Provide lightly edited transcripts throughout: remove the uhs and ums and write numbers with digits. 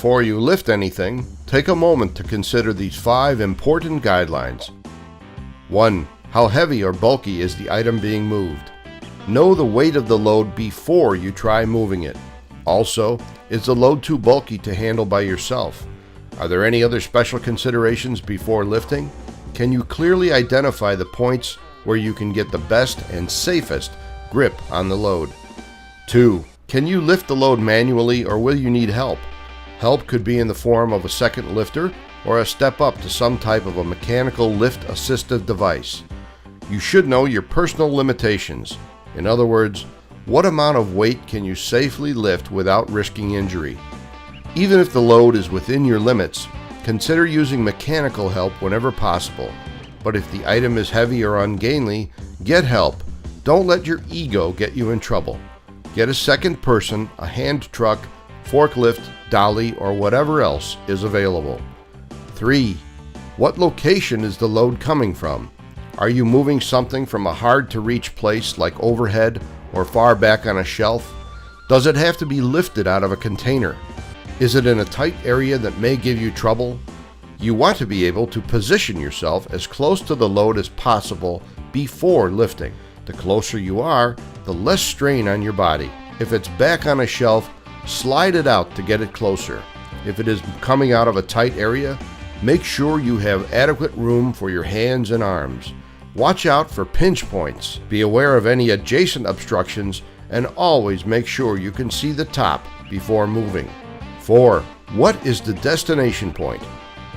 Before you lift anything, take a moment to consider these 5 important guidelines. 1. How heavy or bulky is the item being moved? Know the weight of the load before you try moving it. Also, is the load too bulky to handle by yourself? Are there any other special considerations before lifting? Can you clearly identify the points where you can get the best and safest grip on the load? 2. Can you lift the load manually, or will you need help? Help could be in the form of a second lifter or a step up to some type of a mechanical lift assistive device. You should know your personal limitations. In other words, what amount of weight can you safely lift without risking injury? Even if the load is within your limits, consider using mechanical help whenever possible. But if the item is heavy or ungainly, get help. Don't let your ego get you in trouble. Get a second person, a hand truck, forklift, dolly, or whatever else is available. 3. What location is the load coming from? Are you moving something from a hard-to-reach place like overhead or far back on a shelf? Does it have to be lifted out of a container? Is it in a tight area that may give you trouble? You want to be able to position yourself as close to the load as possible before lifting. The closer you are, the less strain on your body. If it's back on a shelf, slide it out to get it closer. If it is coming out of a tight area, make sure you have adequate room for your hands and arms. Watch out for pinch points. Be aware of any adjacent obstructions, and always make sure you can see the top before moving. 4. What is the destination point?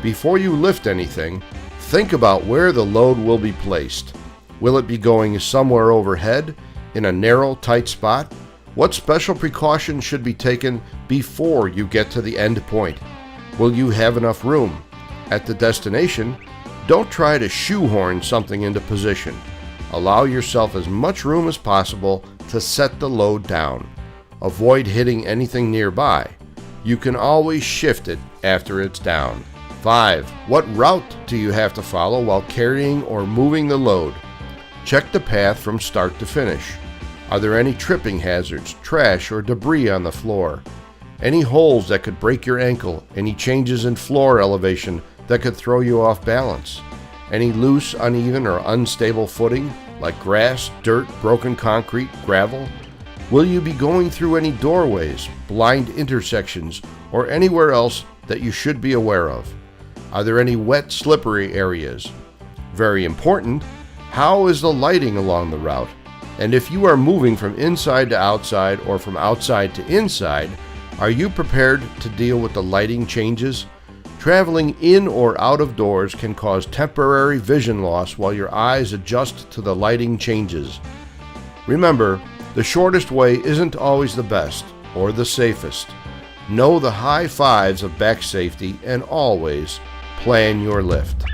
Before you lift anything, think about where the load will be placed. Will it be going somewhere overhead, in a narrow, tight spot? What special precautions should be taken before you get to the end point? Will you have enough room? At the destination, don't try to shoehorn something into position. Allow yourself as much room as possible to set the load down. Avoid hitting anything nearby. You can always shift it after it's down. 5. What route do you have to follow while carrying or moving the load? Check the path from start to finish. Are there any tripping hazards, trash, or debris on the floor? Any holes that could break your ankle? Any changes in floor elevation that could throw you off balance? Any loose, uneven, or unstable footing, like grass, dirt, broken concrete, gravel? Will you be going through any doorways, blind intersections, or anywhere else that you should be aware of? Are there any wet, slippery areas? Very important, how is the lighting along the route? And if you are moving from inside to outside or from outside to inside, are you prepared to deal with the lighting changes? Traveling in or out of doors can cause temporary vision loss while your eyes adjust to the lighting changes. Remember, the shortest way isn't always the best or the safest. Know the high fives of back safety and always plan your lift.